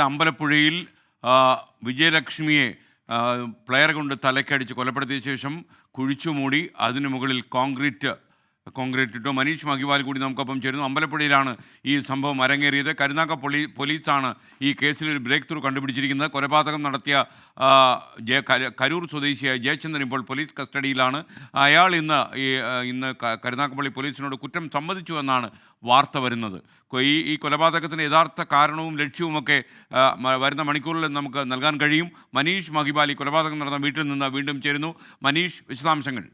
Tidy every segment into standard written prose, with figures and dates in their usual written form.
അമ്പലപ്പുഴയിൽ വിജയലക്ഷ്മിയെ player കൊണ്ട് തലക്കടിച്ച് കൊലപ്പെടുത്തിയ ശേഷം കുഴിച്ചുമൂടി അതിനു മുകളിൽ കോൺക്രീറ്റ് ഇട്ടു. മനീഷ് മഹിവാൽ കൂടി നമുക്കൊപ്പം ചേരുന്നു. അമ്പലപ്പുഴയിലാണ് ഈ സംഭവം അരങ്ങേറിയത്. കരുനാഗ പോലീസാണ് ഈ കേസിൽ ഒരു ബ്രേക്ക് ത്രൂ കണ്ടുപിടിച്ചിരിക്കുന്നത്. കൊലപാതകം നടത്തിയ കരൂർ സ്വദേശിയായ ജയചന്ദ്രൻ ഇപ്പോൾ പോലീസ് കസ്റ്റഡിയിലാണ്. അയാൾ ഇന്ന് കരുനാഗപ്പള്ളി പോലീസിനോട് കുറ്റം സമ്മതിച്ചു എന്നാണ് വാർത്ത വരുന്നത്. ഈ കൊലപാതകത്തിൻ്റെ യഥാർത്ഥ കാരണവും ലക്ഷ്യവുമൊക്കെ വരുന്ന മണിക്കൂറിൽ നമുക്ക് നൽകാൻ കഴിയും. മനീഷ് മഹിവാൽ ഈ കൊലപാതകം നടന്ന വീട്ടിൽ നിന്ന് വീണ്ടും ചേരുന്നു. മനീഷ്, വിശദാംശങ്ങൾ.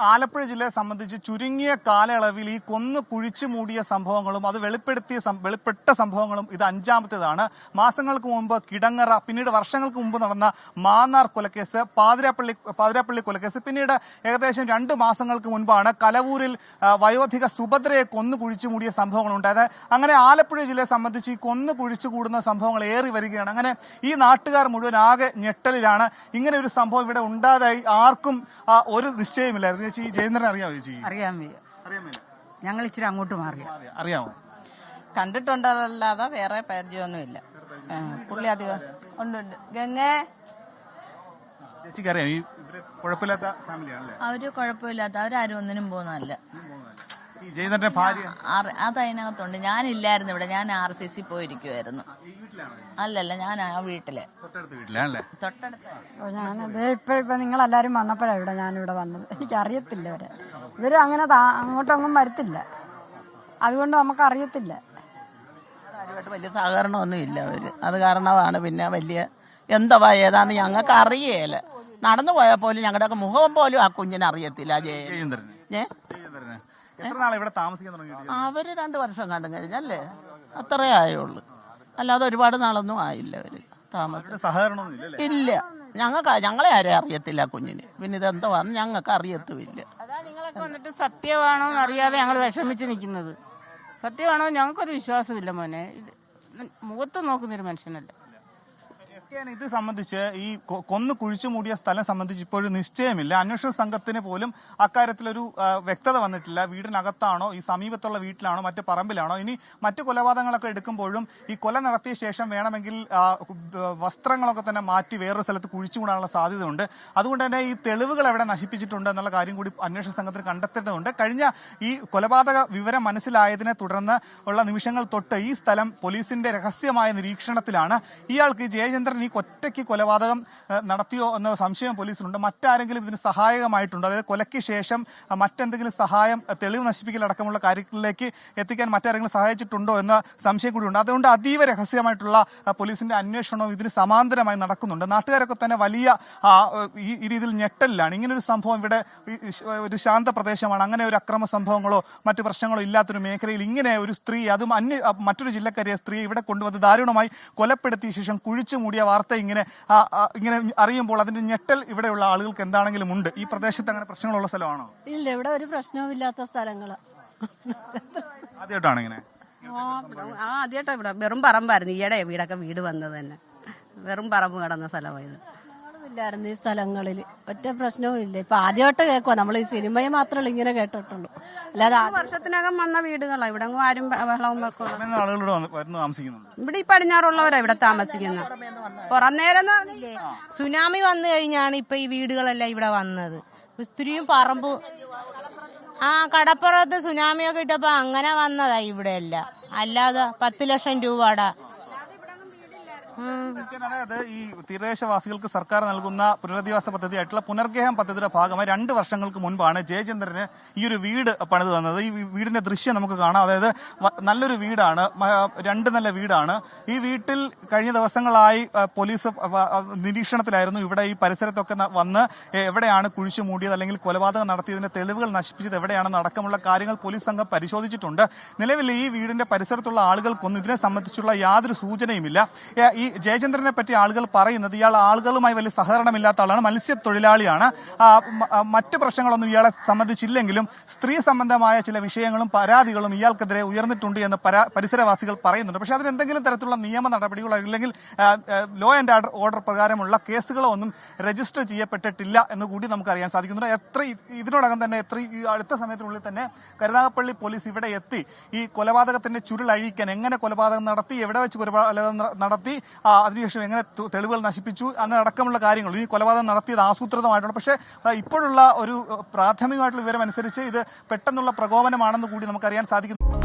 ആലപ്പുഴ ജില്ലയെ സംബന്ധിച്ച് ചുരുങ്ങിയ കാലയളവിൽ ഈ കൊന്നു കുഴിച്ചു മൂടിയ സംഭവങ്ങളും അത് വെളിപ്പെട്ട സംഭവങ്ങളും ഇത് അഞ്ചാമത്തേതാണ്. മാസങ്ങൾക്ക് മുമ്പ് കിടങ്ങറ, പിന്നീട് വർഷങ്ങൾക്ക് മുമ്പ് നടന്ന മാന്നാർ കൊലക്കേസ്, പാതിരാപ്പള്ളി കൊലക്കേസ്, പിന്നീട് ഏകദേശം 2 മാസങ്ങൾക്ക് മുൻപാണ് കലവൂരിൽ വയോധിക സുഭദ്രയെ കൊന്നു കുഴിച്ചു മൂടിയ സംഭവങ്ങൾ ഉണ്ടായത്. അങ്ങനെ ആലപ്പുഴ ജില്ലയെ സംബന്ധിച്ച് ഈ കൊന്നു കുഴിച്ചു കൂടുന്ന സംഭവങ്ങൾ ഏറി വരികയാണ്. അങ്ങനെ ഈ നാട്ടുകാർ മുഴുവൻ ആകെ ഞെട്ടലിലാണ്. ഇങ്ങനെ ഒരു സംഭവം ഇവിടെ ഉണ്ടായതായി ആർക്കും ഒരു നിശ്ചയമില്ലായിരുന്നു. ചേച്ചി, ജയേന്ദ്രനെ അറിയാമോ? ചേച്ചി അറിയാമോ? ഞങ്ങൾ ഇച്ചിരി അങ്ങോട്ട് മാറി. അറിയാമോ? കണ്ടിട്ടുണ്ടല്ലാതെ വേറെ പരിചയമൊന്നുമില്ല. പുള്ളി അധികം ഉണ്ട്. ഗംഗേ, ചേച്ചിക്ക് അറിയാം? ഈ കുഴപ്പമില്ലാത്ത ഫാമിലിയാണല്ലേ? അവര് കുഴപ്പമില്ലാത്ത, അവരാരും ഒന്നിനും പോകുന്നതല്ല. ഈ ജയേന്ദ്രന്റെ ഭാര്യ അത് അതിനകത്തുണ്ട്. ഞാനില്ലായിരുന്നു ഇവിടെ, ഞാൻ RCC പോയിരിക്കുവായിരുന്നു. അല്ലല്ല, ഞാൻ ആ വീട്ടിലെ തൊട്ടടുത്ത്. ഞാനത് ഇപ്പൊ നിങ്ങളെല്ലാരും വന്നപ്പോഴാണ് ഇവിടെ ഞാനിവിടെ വന്നത്. എനിക്കറിയത്തില്ല ഇവര് അങ്ങനെ അങ്ങോട്ടൊന്നും വരത്തില്ല, അതുകൊണ്ട് നമുക്ക് അറിയത്തില്ല. വലിയ സഹകരണമൊന്നും ഇല്ല അവര്. അത് കാരണമാണ് പിന്നെ വലിയ എന്തവാ ഏതാന്ന് ഞങ്ങൾക്ക് അറിയേല. നടന്നു പോയാൽ പോലും ഞങ്ങളുടെ മുഖം പോലും ആ കുഞ്ഞിനെ അറിയത്തില്ല. അവര് 2 വർഷം കണ്ടും കഴിഞ്ഞല്ലേ, അത്രേ ആയുള്ളൂ. അല്ലാതെ ഒരുപാട് നാളൊന്നും ആയില്ല അവര് താമസം. ഇല്ല, ഞങ്ങളെ ആരെ അറിയത്തില്ല കുഞ്ഞിന്. പിന്നെ ഇതെന്തോന്ന് ഞങ്ങൾക്ക് അറിയത്തുമില്ല. അതാ നിങ്ങളൊക്കെ വന്നിട്ട് സത്യമാണോ എന്ന് അറിയാതെ ഞങ്ങൾ വിഷമിച്ച് നിൽക്കുന്നത്. സത്യമാണോ ഞങ്ങൾക്കൊരു വിശ്വാസമില്ല മോനെ. ഇത് മുഖത്ത് നോക്കുന്നൊരു മനുഷ്യനല്ല. ഇത് സംബന്ധിച്ച് ഈ കൊന്നു കുഴിച്ചു മൂടിയ സ്ഥലം സംബന്ധിച്ച് ഇപ്പോഴും നിശ്ചയമില്ല. അന്വേഷണ സംഘത്തിന് പോലും അക്കാര്യത്തിലൊരു വ്യക്തത വന്നിട്ടില്ല. വീടിനകത്താണോ, ഈ സമീപത്തുള്ള വീട്ടിലാണോ, മറ്റു പറമ്പിലാണോ? ഇനി മറ്റു കൊലപാതകങ്ങളൊക്കെ എടുക്കുമ്പോഴും ഈ കൊല നടത്തിയ ശേഷം വേണമെങ്കിൽ വസ്ത്രങ്ങളൊക്കെ തന്നെ മാറ്റി വേറൊരു സ്ഥലത്ത് കുഴിച്ചു മൂടാനുള്ള സാധ്യതയുണ്ട്. അതുകൊണ്ട് തന്നെ ഈ തെളിവുകൾ എവിടെ നശിപ്പിച്ചിട്ടുണ്ട് എന്നുള്ള കാര്യം കൂടി അന്വേഷണ സംഘത്തിന് കണ്ടെത്തേണ്ടതുണ്ട്. കഴിഞ്ഞ ഈ കൊലപാതക വിവരം മനസ്സിലായതിനെ തുടർന്ന് ഉള്ള നിമിഷങ്ങൾ തൊട്ട് ഈ സ്ഥലം പോലീസിന്റെ രഹസ്യമായ നിരീക്ഷണത്തിലാണ്. ഇയാൾക്ക് ജയചന്ദ്രൻ ഈ ഒറ്റയ്ക്ക് കൊലപാതകം നടത്തിയോ എന്ന സംശയം പോലീസിനുണ്ട്. മറ്റാരെങ്കിലും ഇതിന് സഹായകമായിട്ടുണ്ടോ? അതായത് കൊലയ്ക്ക് ശേഷം മറ്റെന്തെങ്കിലും സഹായം, തെളിവ് നശിപ്പിക്കലടക്കമുള്ള കാര്യങ്ങളിലേക്ക് എത്തിക്കാൻ മറ്റാരെങ്കിലും സഹായിച്ചിട്ടുണ്ടോ എന്ന സംശയം കൂടിയുണ്ട്. അതുകൊണ്ട് അതീവ രഹസ്യമായിട്ടുള്ള പോലീസിന്റെ അന്വേഷണവും ഇതിന് സമാന്തരമായി നടക്കുന്നുണ്ട്. നാട്ടുകാരൊക്കെ തന്നെ വലിയ ഈ രീതിയിൽ ഞെട്ടലിലാണ്. ഇങ്ങനൊരു സംഭവം ഇവിടെ ഒരു ശാന്ത പ്രദേശമാണ്, അങ്ങനെ ഒരു അക്രമ സംഭവങ്ങളോ മറ്റു പ്രശ്നങ്ങളോ ഇല്ലാത്തൊരു മേഖലയിൽ ഇങ്ങനെ ഒരു സ്ത്രീ, അതും മറ്റൊരു ജില്ലക്കാരിയെ സ്ത്രീ ഇവിടെ കൊണ്ടുവന്ന് ദാരുണമായി കൊലപ്പെടുത്തിയ ശേഷം കുഴിച്ചു മൂടിയ വാർത്ത ഇങ്ങനെ അറിയുമ്പോൾ അതിന്റെ ഞെട്ടൽ ഇവിടെയുള്ള ആളുകൾക്ക് എന്താണെങ്കിലും ഉണ്ട്. ഈ പ്രദേശത്ത് അങ്ങനെ പ്രശ്നങ്ങളുള്ള സ്ഥലമാണോ? ഇല്ല, ഇവിടെ ഒരു പ്രശ്നവും ഇല്ലാത്ത സ്ഥലങ്ങള്. ആദ്യമായിട്ടാണ് ഇങ്ങനെ? ആദ്യമായിട്ടാ. ഇവിടെ വെറും പറമ്പായിരുന്നു. ഈയിടെ വീട് വന്നത് തന്നെ വെറും പറമ്പ് കിടന്ന സ്ഥലമായത്. ഇല്ലായിരുന്നു ഈ സ്ഥലങ്ങളിൽ, ഒറ്റ പ്രശ്നവും ഇല്ല. ഇപ്പൊ ആദ്യമായിട്ട് കേൾക്കുവാ നമ്മൾ. ഈ സിനിമയെ മാത്രമല്ല ഇങ്ങനെ കേട്ടിട്ടുള്ളൂ, അല്ലാതെ വർഷത്തിനകം വന്ന വീടുകളാണ്. ഇവിടെ ആരും ബഹളവും താമസിക്കുന്നുണ്ട്. ഇവിടെ ഈ പടിഞ്ഞാറുള്ളവരാ ഇവിടെ താമസിക്കുന്നത്. പുറന്നേരം പറഞ്ഞില്ലേ, സുനാമി വന്നു കഴിഞ്ഞാണ് ഇപ്പൊ ഈ വീടുകളെല്ലാം ഇവിടെ വന്നത്. ഒത്തിരിയും പറമ്പ് കടപ്പുറത്ത് സുനാമിയൊക്കെ ഇട്ടപ്പോ അങ്ങനെ വന്നതാ ഇവിടെയെല്ലാം. അല്ലാതെ 10 ലക്ഷം രൂപയുടെ അതായത് ഈ തീരദേശവാസികൾക്ക് സർക്കാർ നൽകുന്ന പുനരധിവാസ പദ്ധതിയായിട്ടുള്ള പുനർഗേഹം പദ്ധതിയുടെ ഭാഗമായി 2 വർഷങ്ങൾക്ക് മുൻപാണ് ജയചന്ദ്രന് ഈ ഒരു വീട് പണിത് തന്നത്. ഈ വീടിന്റെ ദൃശ്യം നമുക്ക് കാണാം. അതായത് നല്ലൊരു വീടാണ്, 2 നല്ല വീടാണ്. ഈ വീട്ടിൽ കഴിഞ്ഞ ദിവസങ്ങളായി പോലീസ് നിരീക്ഷണത്തിലായിരുന്നു. ഇവിടെ ഈ പരിസരത്തൊക്കെ വന്ന് എവിടെയാണ് കുഴിച്ചു മൂടിയത് അല്ലെങ്കിൽ കൊലപാതകം നടത്തിയതിന്റെ തെളിവുകൾ നശിപ്പിച്ചത് എവിടെയാണെന്ന് അടക്കമുള്ള കാര്യങ്ങൾ പോലീസ് സംഘം പരിശോധിച്ചിട്ടുണ്ട്. നിലവിൽ ഈ വീടിന്റെ പരിസരത്തുള്ള ആളുകൾക്കൊന്നും ഇതിനെ സംബന്ധിച്ചുള്ള യാതൊരു സൂചനയുമില്ല. ഈ ജയചന്ദ്രനെ പറ്റി ആളുകൾ പറയുന്നത് ഇയാൾ ആളുകളുമായി വലിയ സഹകരണമില്ലാത്ത ആളാണ്, മത്സ്യത്തൊഴിലാളിയാണ്. മറ്റു പ്രശ്നങ്ങളൊന്നും ഇയാളെ സംബന്ധിച്ചില്ലെങ്കിലും സ്ത്രീ സംബന്ധമായ ചില വിഷയങ്ങളും പരാതികളും ഇയാൾക്കെതിരെ ഉയർന്നിട്ടുണ്ട് എന്ന് പരിസരവാസികൾ പറയുന്നുണ്ട്. പക്ഷേ അതിനെന്തെങ്കിലും തരത്തിലുള്ള നിയമ നടപടികളോ അല്ലെങ്കിൽ ലോ ആൻഡ് ഓർഡർ പ്രകാരമുള്ള കേസുകളോ ഒന്നും രജിസ്റ്റർ ചെയ്യപ്പെട്ടിട്ടില്ല എന്ന് കൂടി നമുക്കറിയാൻ സാധിക്കുന്നുണ്ട്. ഇതിനോടകം തന്നെ ഈ അടുത്ത സമയത്തിനുള്ളിൽ തന്നെ കരുനാഗപ്പള്ളി പോലീസ് ഇവിടെ എത്തി ഈ കൊലപാതകത്തിന്റെ ചുരുളഴിക്കാൻ, എങ്ങനെ കൊലപാതകം നടത്തി, എവിടെ വെച്ച് കൊലപാതകം നടത്തി, അതിനുശേഷം എങ്ങനെ തെളിവുകൾ നശിപ്പിച്ചു എന്നടക്കമുള്ള കാര്യങ്ങൾ, ഈ കൊലപാതകം നടത്തിയത് ആസൂത്രിതമായിട്ടുണ്ട്. പക്ഷേ ഇപ്പോഴുള്ള ഒരു പ്രാഥമികമായിട്ടുള്ള വിവരം അനുസരിച്ച് ഇത് പെട്ടെന്നുള്ള പ്രകോപനമാണെന്ന് കൂടി നമുക്കറിയാൻ സാധിക്കുന്നു.